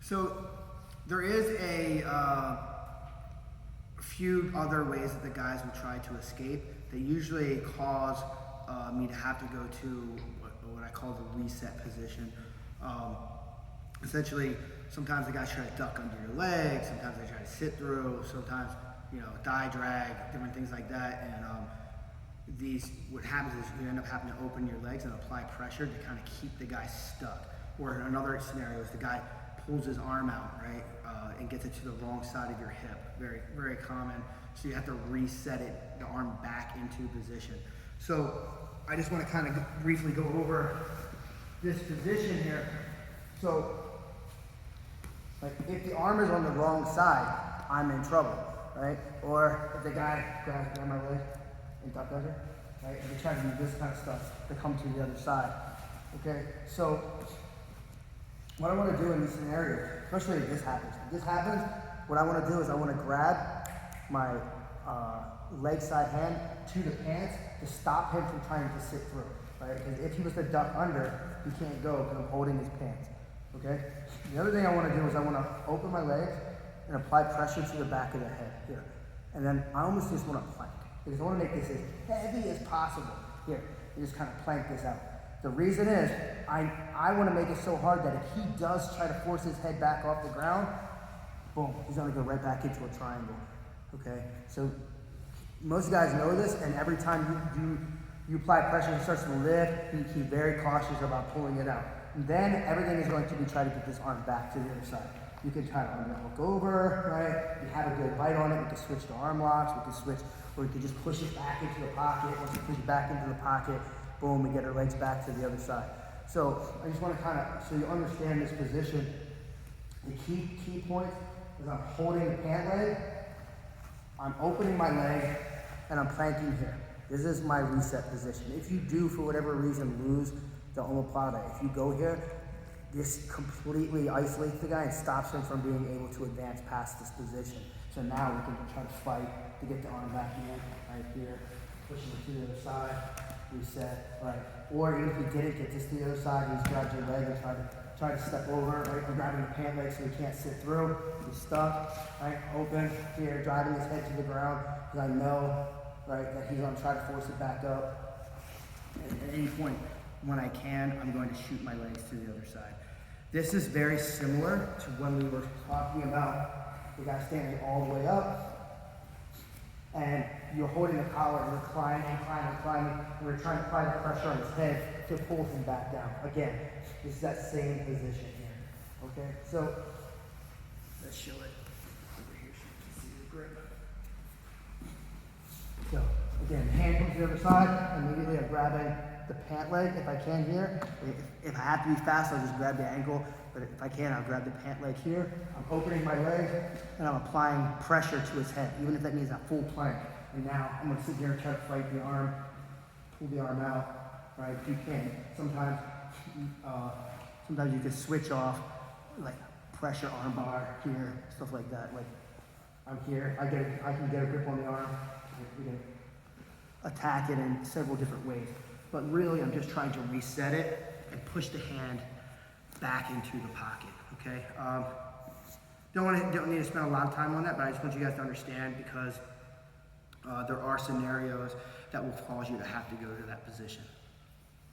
So there is a few other ways that the guys will try to escape. They usually cause me to have to go to what I call the reset position. Essentially, sometimes the guys try to duck under your legs, sometimes they try to sit through, sometimes, you know, die drag, different things like that. And what happens is you end up having to open your legs and apply pressure to kind of keep the guy stuck. Or in another scenario is the guy pulls his arm out, right, and gets it to the wrong side of your hip. Very, very common. So you have to reset it, the arm back into position. So I just want to kind of briefly go over this position here. So, like, if the arm is on the wrong side, I'm in trouble, right? Or if the guy grabs my leg and duck under, right? And they try to do this kind of stuff to come to the other side, okay? So what I want to do in this scenario, especially if this happens, what I want to do is I want to grab my leg side hand to the pants to stop him from trying to sit through, right? Because if he was to duck under, he can't go because I'm holding his pants, okay? The other thing I want to do is I want to open my legs and apply pressure to the back of the head here. And then I almost just want to plank because I want to make this as heavy as possible. Here, you just kind of plank this out. The reason is, I want to make it so hard that if he does try to force his head back off the ground, boom, he's going to go right back into a triangle, okay? So most guys know this, and every time you apply pressure, he starts to lift, he's very cautious about pulling it out. And then everything is going to be trying to get this arm back to the other side. You can try to hook over, right? You have a good bite on it, we can switch to arm locks, we can switch, or we can just push it back into the pocket. Once you push it back into the pocket, boom, we get our legs back to the other side. So I just want to kind of, so you understand this position, the key point is I'm holding the pant leg, I'm opening my leg, and I'm planking here. This is my reset position. If you do, for whatever reason, lose the Oma Plata, if you go here, this completely isolates the guy and stops him from being able to advance past this position. So now we can try to fight to get the arm back in, right here, pushing it to the other side, reset, right? Or even if he didn't get this to the other side, he's grabbed your leg and try to step over, right? I'm grabbing the pant leg so he can't sit through. He's stuck, right? Open here, driving his head to the ground, because I know, right, that he's gonna try to force it back up. At any point, when I can, I'm going to shoot my legs to the other side. This is very similar to when we were talking about the guy standing all the way up, and you're holding the collar and you're climbing, and we're trying to apply the pressure on his head to pull him back down. Again, this is that same position here, okay? So, let's show it over here so you can see the grip. So, again, hand comes to the other side, immediately I'm grabbing the pant leg if I can here. If I have to be fast, I'll just grab the ankle, but if I can, I'll grab the pant leg here. I'm opening my leg, and I'm applying pressure to his head, even if that means a full plank. And now I'm gonna sit here and try to fight the arm, pull the arm out, right? If you can. Sometimes you can switch off, like pressure arm bar here, stuff like that. Like I'm here, I can get a grip on the arm. We can attack it in several different ways. But really, I'm just trying to reset it and push the hand back into the pocket, okay? Don't need to spend a lot of time on that, but I just want you guys to understand because there are scenarios that will cause you to have to go to that position.